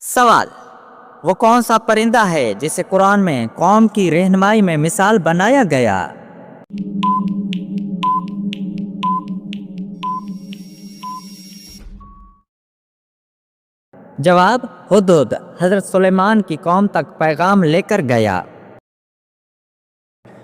सवाल। वो कौन सा परिंदा है जिसे कुरान में कौम की रहनुमाई में मिसाल बनाया गया? जवाब, हुदहुद हजरत सुलेमान की कौम तक पैगाम लेकर गया।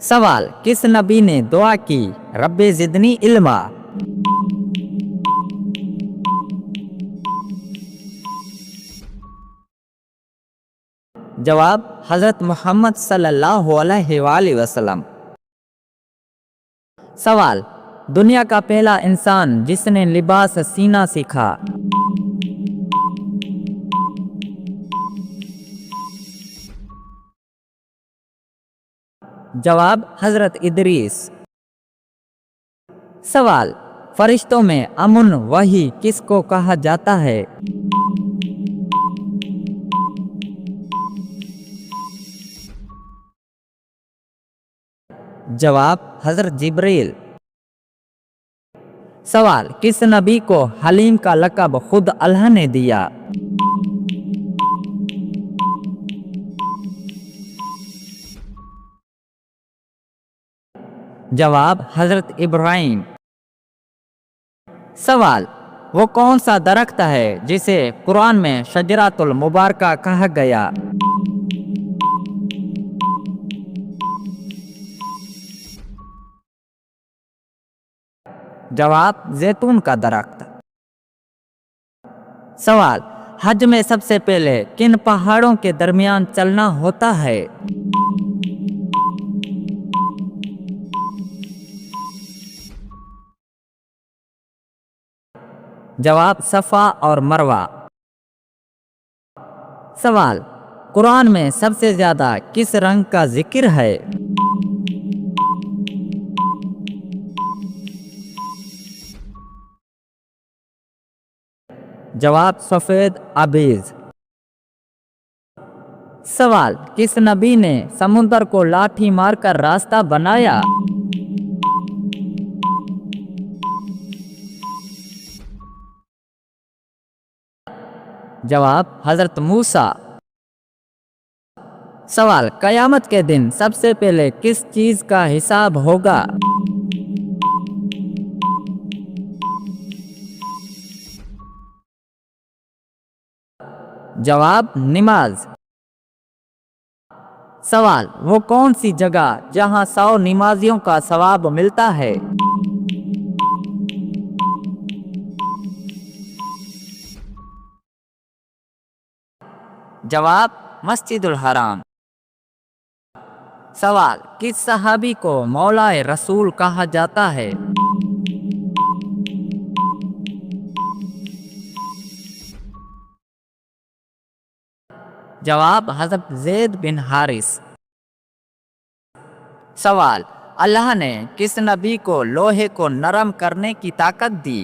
सवाल, किस नबी ने दुआ की रब्बे जिदनी इल्मा? जवाब, हजरत मोहम्मद सल्लल्लाहु अलैहि वसल्लम। सवाल, दुनिया का पहला इंसान जिसने लिबास सीना सीखा? जवाब, हजरत इदरीस। सवाल, फरिश्तों में अमुन वही किसको कहा जाता है? जवाब, हजरत जिब्रील। सवाल, किस नबी को हलीम का लक़ब खुद अल्लाह ने दिया? जवाब, हजरत इब्राहिम। सवाल, वो कौन सा दरख्त है जिसे कुरान में शजरातुल मुबारका कहा गया? जवाब, जैतून का दरख्त। सवाल, हज में सबसे पहले किन पहाड़ों के दरमियान चलना होता है? जवाब, सफ़ा और मरवा। सवाल, कुरान में सबसे ज्यादा किस रंग का जिक्र है? जवाब, सफेद आबीज। सवाल, किस नबी ने समुद्र को लाठी मारकर रास्ता बनाया? जवाब, हजरत मूसा। सवाल, कयामत के दिन सबसे पहले किस चीज का हिसाब होगा? जवाब, नमाज। सवाल, वो कौन सी जगह जहां 100 नमाजियों का सवाब मिलता है? जवाब, मस्जिदुल हराम। सवाल, किस सहाबी को मौलाए रसूल कहा जाता है? जवाब, हज़रत ज़ैद बिन हारिस। सवाल, अल्लाह ने किस नबी को लोहे को नरम करने की ताकत दी?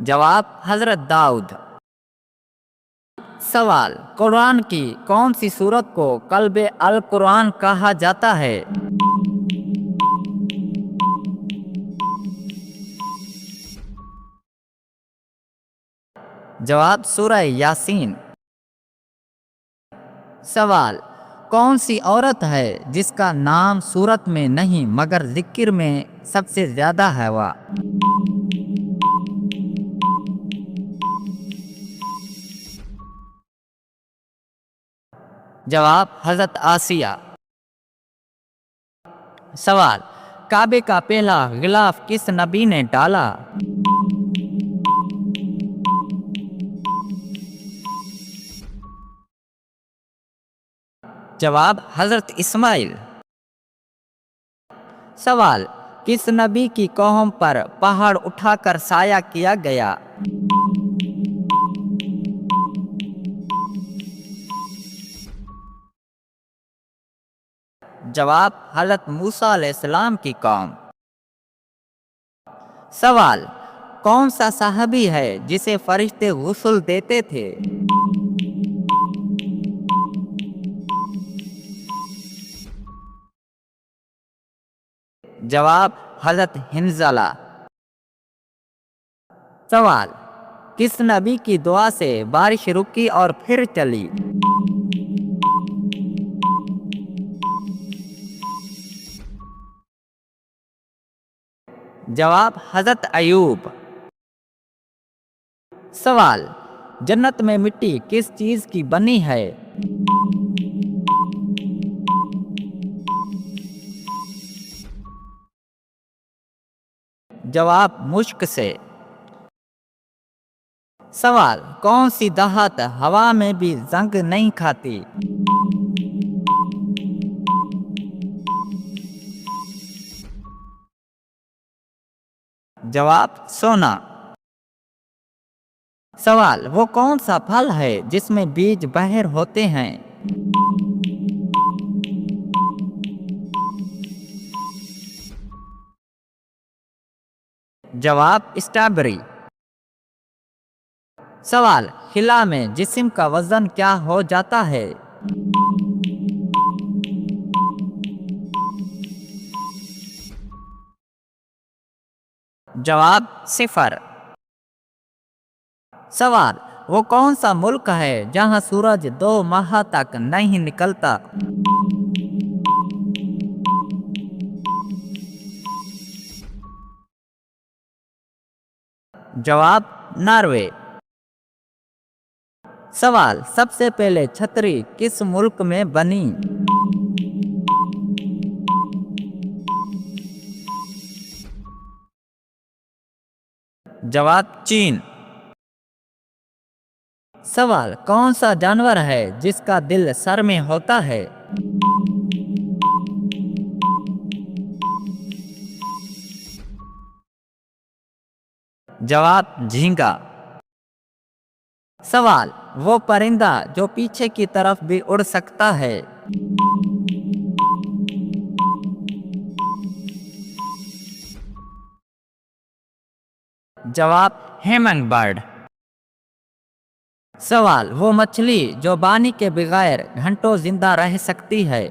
जवाब, हजरत दाऊद। सवाल, कुरान की कौन सी सूरत को कल्बे अल कुरान कहा जाता है? जवाब, सूरह यासीन। सवाल, कौन सी औरत है जिसका नाम सूरत में नहीं मगर जिक्र में सबसे ज्यादा है? वह जवाब, हजरत आसिया। सवाल, काबे का पहला गिलाफ किस नबी ने डाला? जवाब, हजरत इस्माइल। सवाल, किस नबी की कौम पर पहाड़ उठाकर साया किया गया? जवाब, हजरत मूसा अलैहिस्सलाम की कौम। सवाल, कौन सा साहबी है जिसे फरिश्ते गुस्ल देते थे? जवाब, हजरत हिंजला। सवाल, किस नबी की दुआ से बारिश रुकी और फिर चली? जवाब, हजरत अयूब। सवाल, जन्नत में मिट्टी किस चीज की बनी है? जवाब, मुश्क से। सवाल, कौन सी दहात हवा में भी जंग नहीं खाती? जवाब, सोना। सवाल, वो कौन सा फल है जिसमें बीज बाहर होते हैं? जवाब, स्ट्रॉबेरी। सवाल, हिला में जिस्म का वजन क्या हो जाता है? जवाब, सिफर। सवाल, वो कौन सा मुल्क है जहां सूरज 2 माह तक नहीं निकलता? जवाब, नॉर्वे। सवाल, सबसे पहले छतरी किस मुल्क में बनी? जवाब, चीन। सवाल, कौन सा जानवर है जिसका दिल सर में होता है? जवाब, झींगा। सवाल, वो परिंदा जो पीछे की तरफ भी उड़ सकता है? जवाब, हेमंग बर्ड। सवाल, वो मछली जो पानी के बगैर घंटों जिंदा रह सकती है?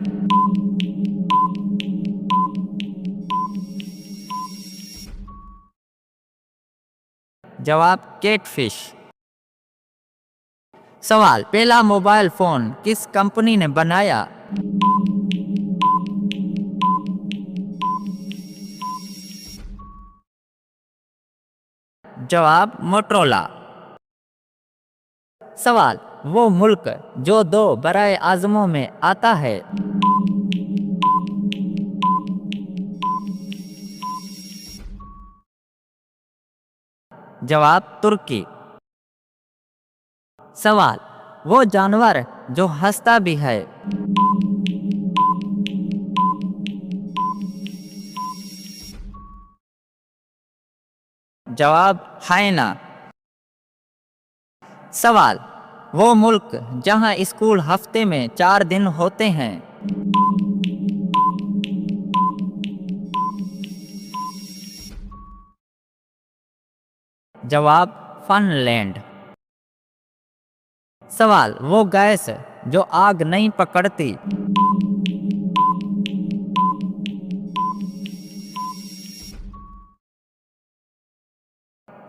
जवाब, कैटफिश। सवाल, पहला मोबाइल फोन किस कंपनी ने बनाया? जवाब, मोटरोला। सवाल, वो मुल्क जो 2 बराए आज़मों में आता है? जवाब, तुर्की। सवाल, वो जानवर जो हंसता भी है? जवाब, हाइना। सवाल, वो मुल्क जहां स्कूल हफ्ते में 4 दिन होते हैं? जवाब, फिनलैंड। सवाल, वो गैस जो आग नहीं पकड़ती?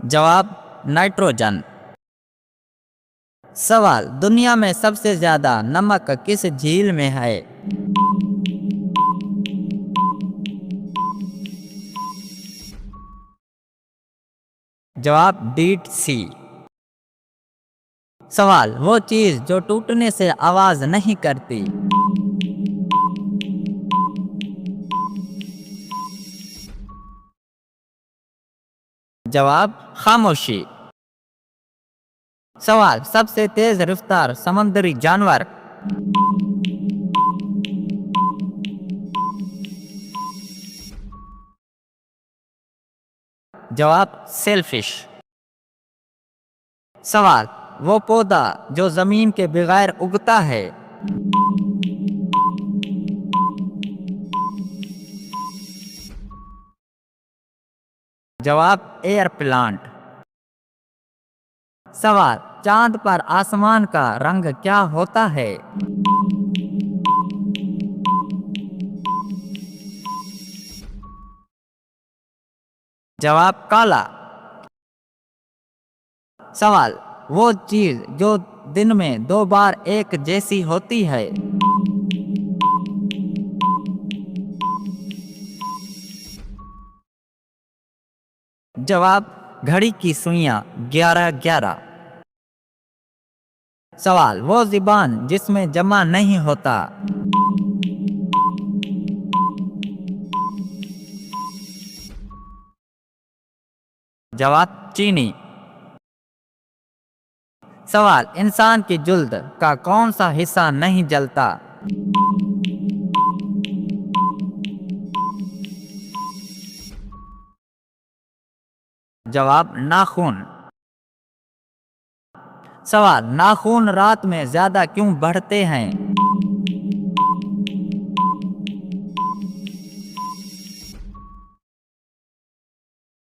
जवाब, नाइट्रोजन। सवाल, दुनिया में सबसे ज्यादा नमक किस झील में है? जवाब, डीड सी। सवाल, वो चीज जो टूटने से आवाज नहीं करती? जवाब, खामोशी। सवाल, सबसे तेज रफ्तार समुद्री जानवर? जवाब, सेलफिश। सवाल, वो पौधा जो जमीन के बगैर उगता है? जवाब, एयर प्लांट। सवाल, चांद पर आसमान का रंग क्या होता है? जवाब काला। सवाल, वो चीज जो दिन में 2 बार एक जैसी होती है। जवाब, घड़ी की सुइयां 11-11। सवाल, वो ज़ुबान जिसमें जमा नहीं होता। जवाब, चीनी। सवाल, इंसान की जुल्द का कौन सा हिस्सा नहीं जलता। जवाब, नाखून। सवाल, नाखून रात में ज्यादा क्यों बढ़ते हैं।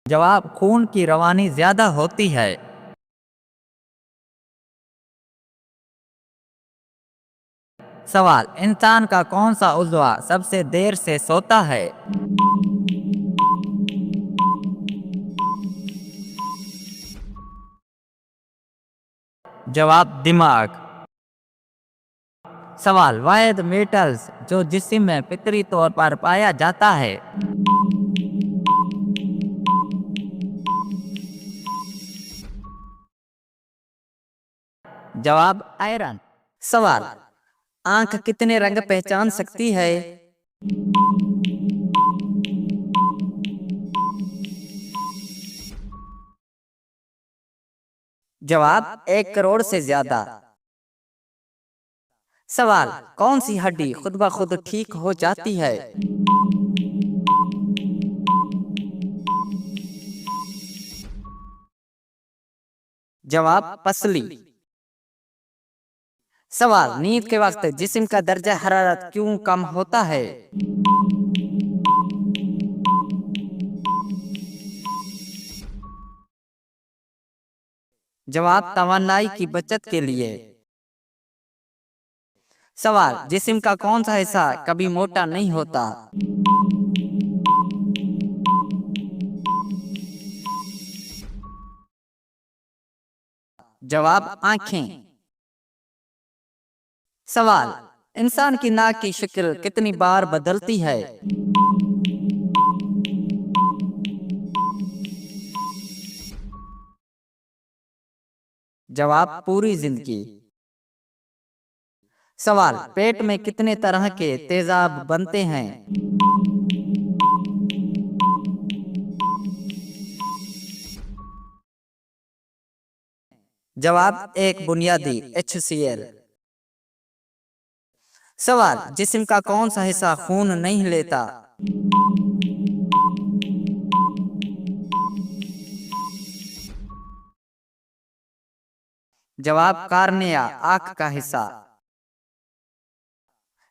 जवाब, खून की रवानी ज्यादा होती है। सवाल, इंसान का कौन सा उज़्वा सबसे देर से सोता है। जवाब, दिमाग। सवाल, वह मेटल्स जो जिस्म में फितरी तौर पर पाया जाता है। जवाब, आयरन। सवाल, आंख कितने रंग पहचान सकती है। जवाब, 1 करोड़ से ज्यादा। सवाल, कौन सी हड्डी खुद ब खुद ठीक हो जाती है। जवाब, पसली। सवाल, नींद के वक्त जिस्म का दर्जा हरारत क्यों कम होता है। जवाब, तवानाई की बचत के लिए। सवाल, जिस्म का कौन सा हिस्सा कभी मोटा नहीं होता। जवाब, आंखें। सवाल, इंसान की नाक की शक्ल कितनी बार बदलती है। जवाब, पूरी जिंदगी। सवाल, पेट में कितने तरह के तेजाब बनते हैं। जवाब, एक बुनियादी HCl। सवाल, जिस्म का कौन सा हिस्सा खून नहीं लेता। जवाब, कार्निया, आंख का हिस्सा।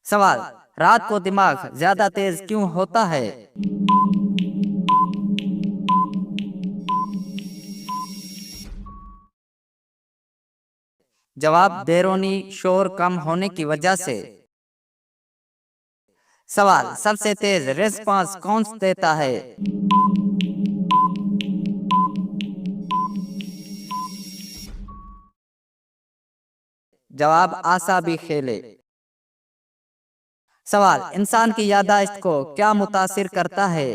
सवाल, रात को दिमाग ज्यादा तेज क्यों होता है। जवाब, बैरूनी शोर कम होने की वजह से। सवाल, सबसे तेज रिस्पांस कौन देता है। जवाब, आसाबी खेले। सवाल, इंसान की याददाश्त को क्या मुतासिर करता है।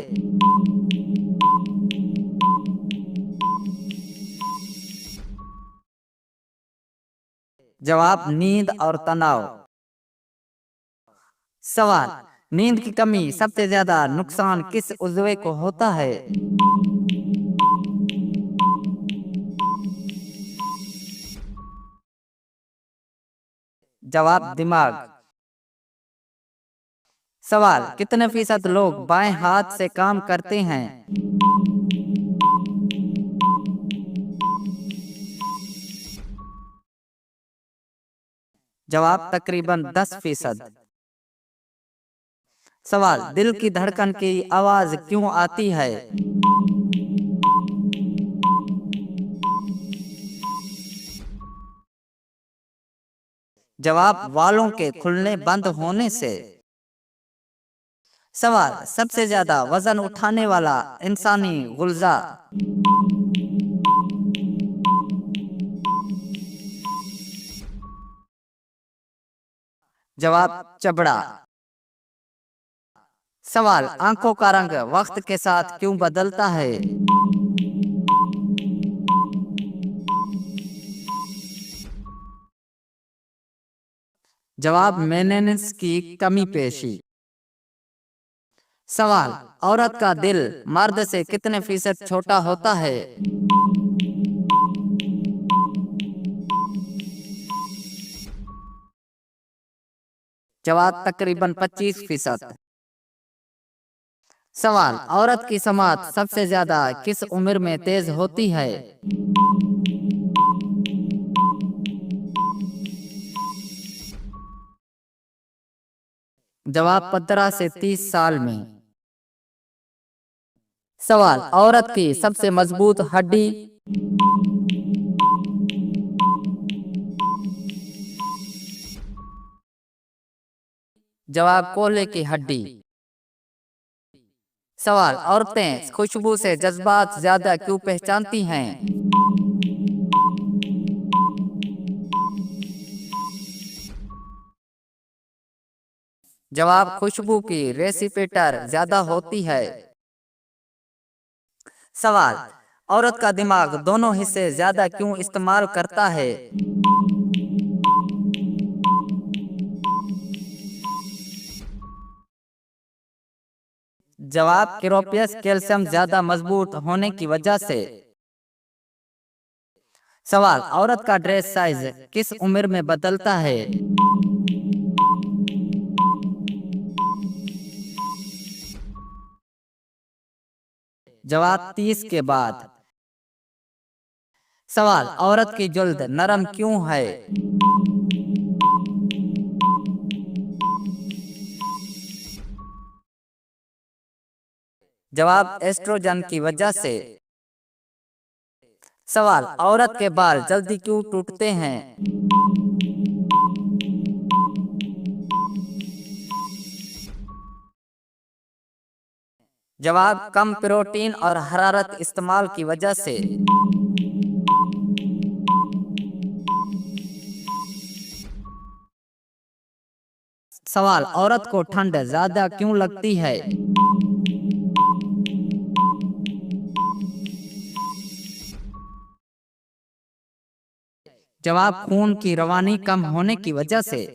जवाब, नींद और तनाव। सवाल, नींद की कमी सबसे ज्यादा नुकसान किस उज़्वे को होता है। जवाब, दिमाग। सवाल, कितने फीसद लोग बाएं हाथ से काम करते हैं। जवाब, तकरीबन 10%। सवाल, दिल की धड़कन की आवाज क्यों आती है। जवाब, वालों के खुलने बंद होने से। सवाल, सबसे ज्यादा वजन उठाने वाला इंसानी गुर्जा। जवाब, चबड़ा। सवाल, आंखों का रंग वक्त के साथ क्यों बदलता है? जवाब, मेनेनेस की कमी पेशी। सवाल, औरत का दिल मर्द से कितने फीसद छोटा होता है? जवाब, तकरीबन 25%। सवाल, औरत की समात सबसे ज्यादा किस उम्र में तेज होती है? जवाब, 15 से 30 साल में। सवाल, औरत की सबसे मजबूत हड्डी। जवाब, कोहले की हड्डी। सवाल, औरतें खुशबू से जज्बात ज्यादा क्यों पहचानती हैं? जवाब, खुशबू की रेसिपेटर ज्यादा होती है। सवाल, औरत का दिमाग दोनों हिस्से ज्यादा क्यों इस्तेमाल करता है? जवाब, क्यूरोपियस कैल्शियम ज्यादा मजबूत होने की वजह से। सवाल, औरत का ड्रेस साइज किस उम्र में बदलता है? जवाब, 30 के बाद। सवाल, औरत की जल्द नरम क्यों है? जवाब, एस्ट्रोजन की वजह से। सवाल, औरत के बाल जल्दी क्यों टूटते हैं? जवाब, कम प्रोटीन और हरारत इस्तेमाल की वजह से। सवाल, औरत को ठंड ज्यादा क्यों लगती है? जवाब, खून की रवानी कम होने की वजह से।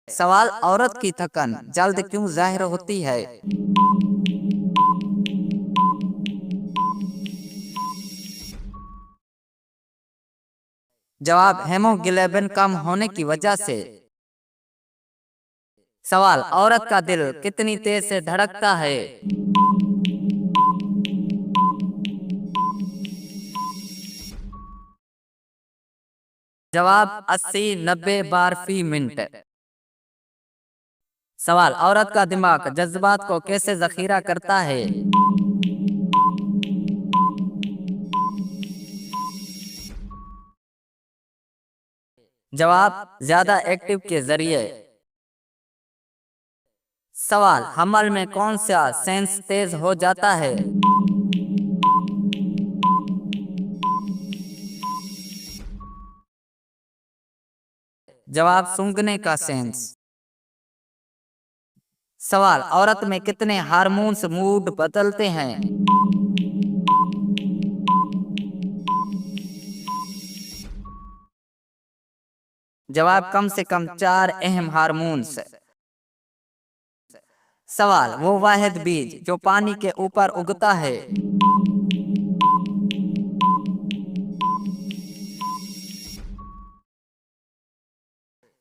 सवाल, औरत की थकन जल्द क्यों जाहिर होती है? जवाब, हेमोग्लोबिन कम होने की वजह से। सवाल, औरत का दिल कितनी तेज से धड़कता है? जवाब, 80-90 बार फी मिनट। सवाल, औरत का दिमाग जज्बात को कैसे जखीरा करता है? जवाब, ज्यादा एक्टिव के जरिए। सवाल, हमल में कौन सा सेंस तेज हो जाता है? जवाब, सूंघने का सेंस। सवाल, औरत में कितने हार्मोन्स मूड बदलते हैं? जवाब, कम से कम 4 अहम हार्मोन्स। सवाल, वो वाहिद बीज जो पानी के ऊपर उगता है।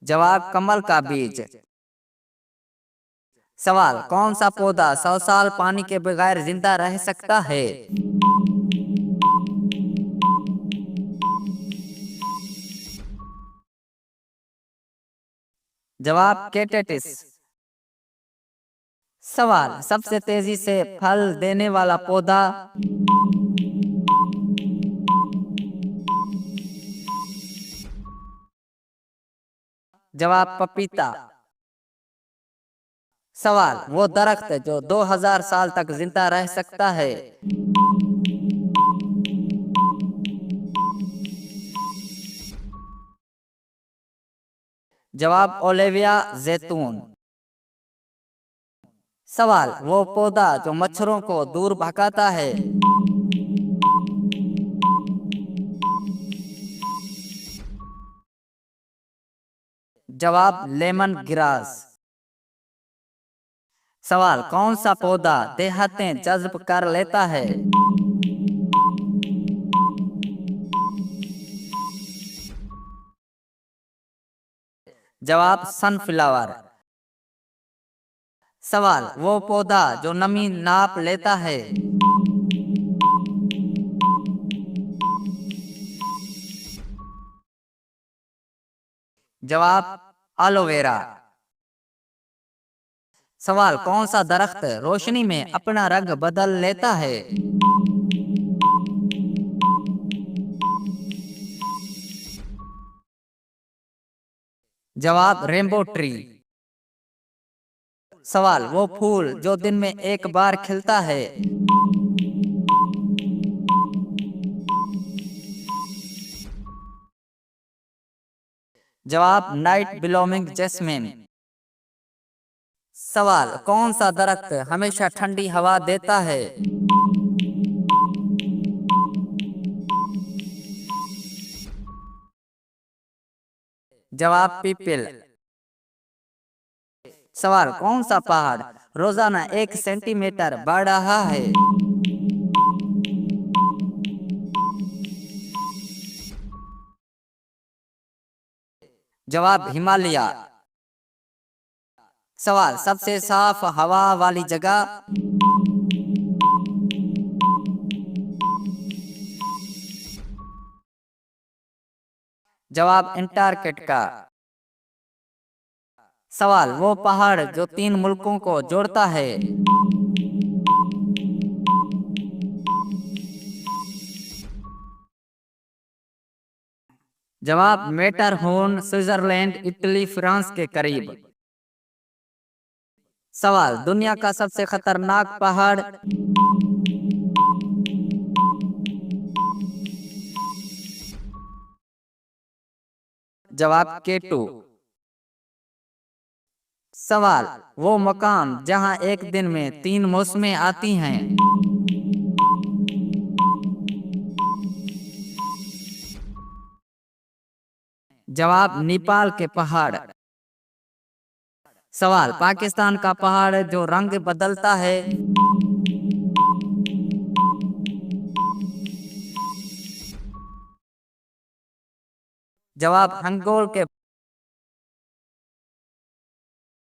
जवाब, कमल का बीज। सवाल, कौन सा पौधा 100 साल पानी के बगैर जिंदा रह सकता है? जवाब, कैक्टस। सवाल, सबसे तेजी से फल देने वाला पौधा। जवाब, पपीता। सवाल, वो दरख्त जो 2000 साल तक जिंदा रह सकता है। जवाब, ओलिविया जैतून। सवाल, वो पौधा जो मच्छरों को दूर भगाता है। जवाब, लेमन ग्रास। सवाल, कौन सा पौधा देहातें जज्ब कर लेता है। जवाब, सनफ्लावर। सवाल, वो पौधा जो नमी नाप लेता है। जवाब, एलोवेरा। सवाल, कौन सा दरख्त रोशनी में अपना रंग बदल लेता है। जवाब, रेनबो ट्री। सवाल, वो फूल जो दिन में एक बार खिलता है। जवाब, नाइट ब्लूमिंग जैस्मिन। सवाल, कौन सा दरख्त हमेशा ठंडी हवा देता है। जवाब, पीपल। सवाल, कौन सा पहाड़ रोजाना 1 सेंटीमीटर बढ़ रहा है। जवाब, हिमालय। सवाल, सबसे साफ हवा वाली जगह। जवाब, अंटार्कटिका। सवाल, वो पहाड़ जो 3 मुल्कों को जोड़ता है। जवाब, मैटरहोर्न, स्विट्जरलैंड, इटली, फ्रांस के करीब। सवाल, दुनिया का सबसे खतरनाक पहाड़। जवाब, केटू। सवाल, वो मकान जहां एक दिन में 3 मौसमें आती हैं। जवाब, नेपाल के पहाड़। सवाल, पाकिस्तान का पहाड़ जो रंग बदलता है। जवाब, हंगोल के